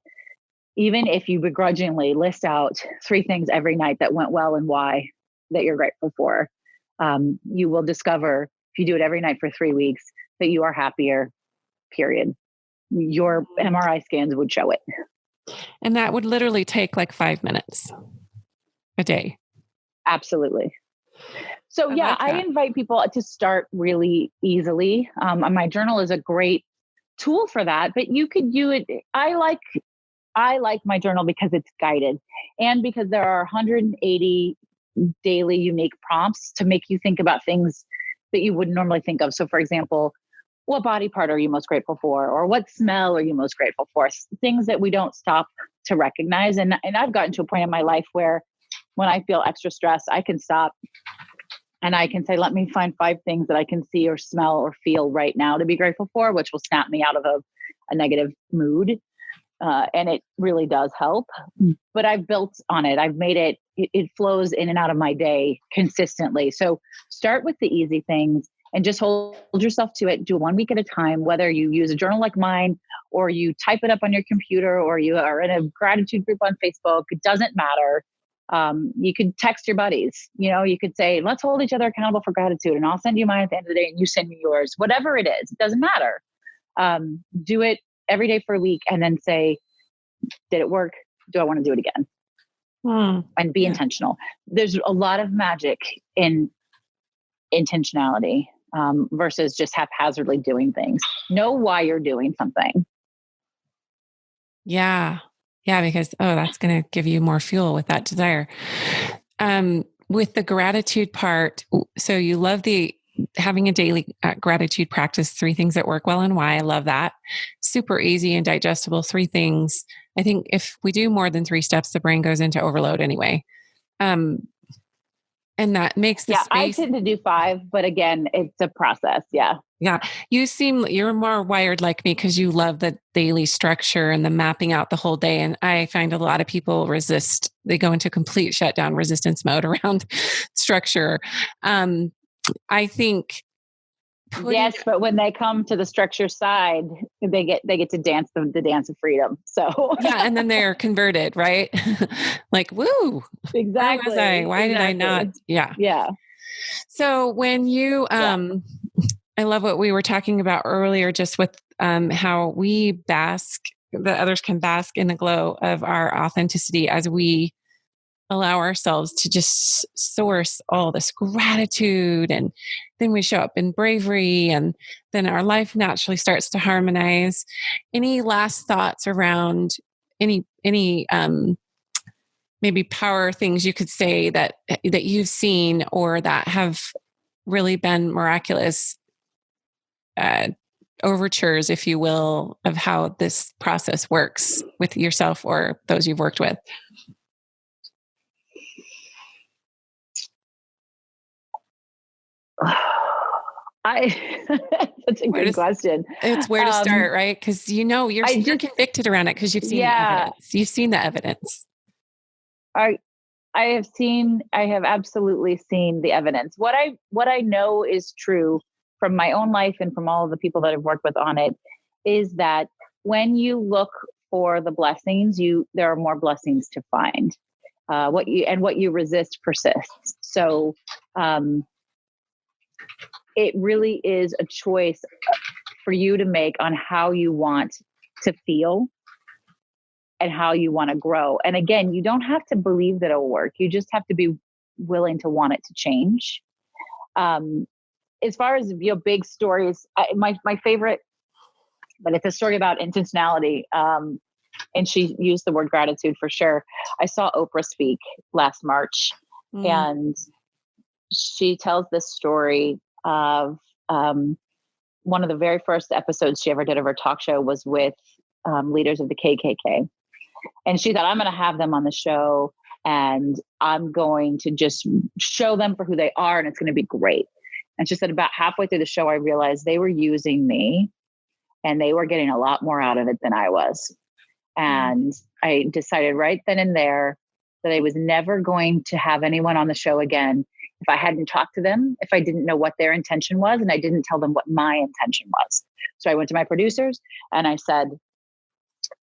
Even if you begrudgingly list out 3 things every night that went well and why that you're grateful for, you will discover, if you do it every night for 3 weeks, that you are happier, period. Your MRI scans would show it. And that would literally take like 5 minutes a day. Absolutely. So I invite people to start really easily. My journal is a great tool for that, but you could do it. I like my journal because it's guided and because there are 180 daily unique prompts to make you think about things that you wouldn't normally think of. So for example, what body part are you most grateful for? Or what smell are you most grateful for? Things that we don't stop to recognize. And I've gotten to a point in my life where when I feel extra stressed, I can stop and I can say, let me find 5 things that I can see or smell or feel right now to be grateful for, which will snap me out of a negative mood. And it really does help, but I've built on it. I've made it flows in and out of my day consistently. So start with the easy things and just hold yourself to it. Do 1 week at a time, whether you use a journal like mine, or you type it up on your computer, or you are in a gratitude group on Facebook. It doesn't matter. You could text your buddies, you could say, let's hold each other accountable for gratitude, and I'll send you mine at the end of the day and you send me yours, whatever it is, it doesn't matter. Do it every day for a week and then say, did it work? Do I want to do it again? And be intentional. There's a lot of magic in intentionality versus just haphazardly doing things. Know why you're doing something. Yeah. Yeah. Because, that's going to give you more fuel with that desire. With the gratitude part. So you love having a daily gratitude practice, 3 things that work well and why. I love that. Super easy and digestible 3 things. I think if we do more than 3 steps, the brain goes into overload anyway. And that makes the space. I tend to do 5, but again, it's a process. Yeah. Yeah. You're more wired like me because you love the daily structure and the mapping out the whole day. And I find a lot of people resist. They go into complete shutdown resistance mode around structure. I think Yes, but when they come to the structure side, they get to dance the dance of freedom. So yeah, and then they're converted, right? Like, woo! Exactly. Where was I? Why did I not? Yeah. Yeah. So when you, I love what we were talking about earlier, just with how we bask, that others can bask in the glow of our authenticity as we allow ourselves to just source all this gratitude, and then we show up in bravery, and then our life naturally starts to harmonize. Any last thoughts around any maybe power things you could say that you've seen or that have really been miraculous overtures, if you will, of how this process works with yourself or those you've worked with? That's a good question. It's where to start, right? Because you're convicted around it because you've seen the evidence. You've seen the evidence. I have absolutely seen the evidence. What I know is true from my own life and from all of the people that I've worked with on it is that when you look for the blessings, there are more blessings to find. What you resist persists. So it really is a choice for you to make on how you want to feel and how you want to grow. And again, you don't have to believe that it'll work. You just have to be willing to want it to change. As far as big stories, my favorite, but it's a story about intentionality. And she used the word gratitude for sure. I saw Oprah speak last March, and she tells this story of one of the very first episodes she ever did of her talk show was with leaders of the KKK. And she thought, I'm going to have them on the show and I'm going to just show them for who they are and it's going to be great. And she said, about halfway through the show, I realized they were using me and they were getting a lot more out of it than I was. And I decided right then and there that I was never going to have anyone on the show again if I hadn't talked to them, if I didn't know what their intention was, and I didn't tell them what my intention was. So I went to my producers and I said,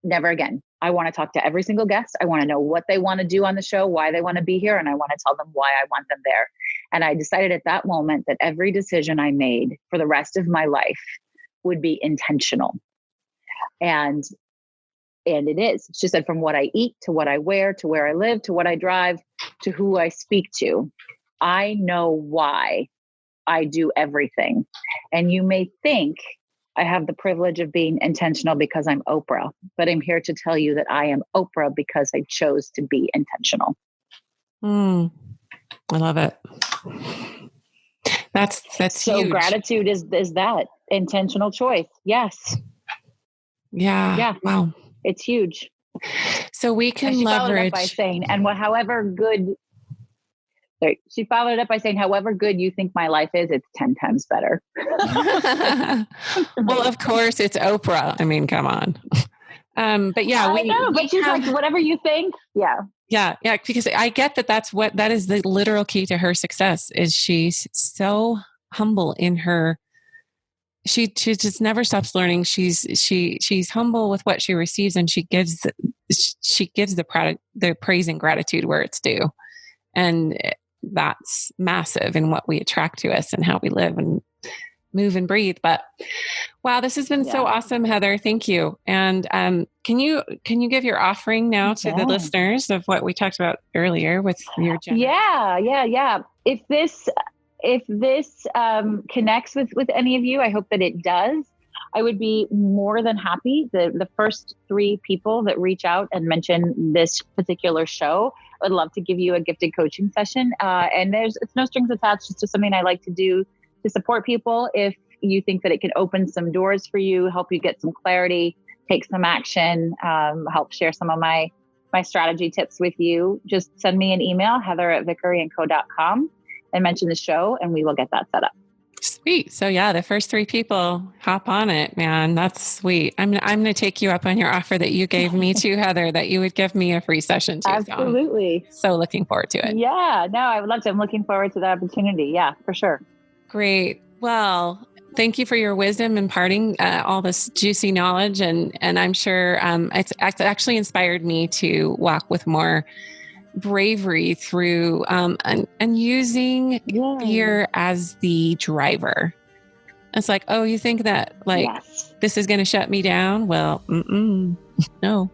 never again. I want to talk to every single guest. I want to know what they want to do on the show, why they want to be here, and I want to tell them why I want them there. And I decided at that moment that every decision I made for the rest of my life would be intentional. And it is. She said, from what I eat to what I wear, to where I live, to what I drive, to who I speak to, I know why I do everything. And you may think I have the privilege of being intentional because I'm Oprah, but I'm here to tell you that I am Oprah because I chose to be intentional. I love it. That's so huge. Gratitude is that intentional choice. Yes. Yeah. Wow. It's huge. So we can leverage. Followed up by saying, she followed it up by saying, however good you think my life is, it's 10 times better. Well, of course, it's Oprah. I mean, come on. But yeah, but she's like, whatever you think. Yeah. Yeah. Because I get that is the literal key to her success is she's so humble in her. She just never stops learning. She's humble with what she receives, and she gives the praise and gratitude where it's due. And that's massive in what we attract to us and how we live and move and breathe. But wow, this has been so awesome, Heather. Thank you. And can you give your offering now to the listeners of what we talked about earlier with your generous? Yeah. If this connects with any of you, I hope that it does. I would be more than happy. The first 3 people that reach out and mention this particular show, I would love to give you a gifted coaching session. And it's no strings attached. It's just something I like to do to support people. If you think that it can open some doors for you, help you get some clarity, take some action, help share some of my strategy tips with you, just send me an email, heather@vickeryandco.com, and mention the show, and we will get that set up. Sweet. So yeah, the first 3 people hop on it, man. That's sweet. I'm going to take you up on your offer that you gave me to Heather, that you would give me a free session too. Absolutely. So looking forward to it. Yeah, no, I would love to. I'm looking forward to the opportunity. Yeah, for sure. Great. Well, thank you for your wisdom, imparting all this juicy knowledge. And I'm sure it's actually inspired me to walk with more bravery through and using fear as the driver. It's like, oh, you think that this is going to shut me down? Well, no.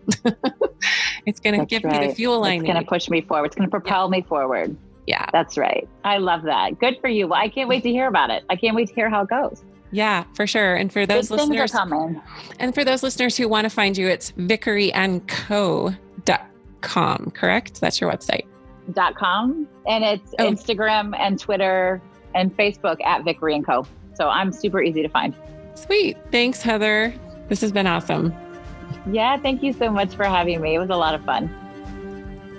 It's going to give me the fuel I need. It's going to push me forward. It's going to propel me forward. Yeah. That's right. I love that. Good for you. Well, I can't wait to hear about it. I can't wait to hear how it goes. Yeah, for sure. And for those listeners, things are coming. And for those listeners who want to find you, it's vickeryandco.com, correct? That's your website. .com. And it's Instagram and Twitter and Facebook at Vickery and Co. So I'm super easy to find. Sweet. Thanks, Heather. This has been awesome. Yeah, thank you so much for having me. It was a lot of fun.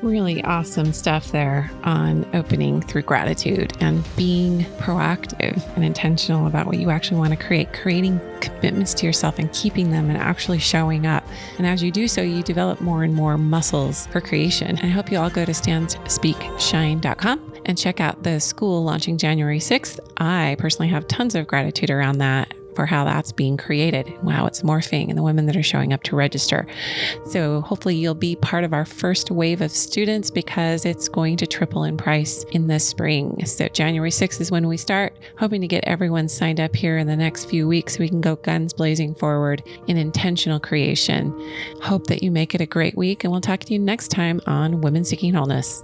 Really awesome stuff there on opening through gratitude and being proactive and intentional about what you actually want to create, creating commitments to yourself and keeping them and actually showing up. And as you do so, you develop more and more muscles for creation. I hope you all go to standspeakshine.com and check out the school launching January 6th. I personally have tons of gratitude around that for how that's being created. Wow, it's morphing, and the women that are showing up to register. So hopefully you'll be part of our first wave of students because it's going to triple in price in the spring. So January 6th is when we start, hoping to get everyone signed up here in the next few weeks so we can go guns blazing forward in intentional creation. Hope that you make it a great week, and we'll talk to you next time on Women Seeking Wholeness.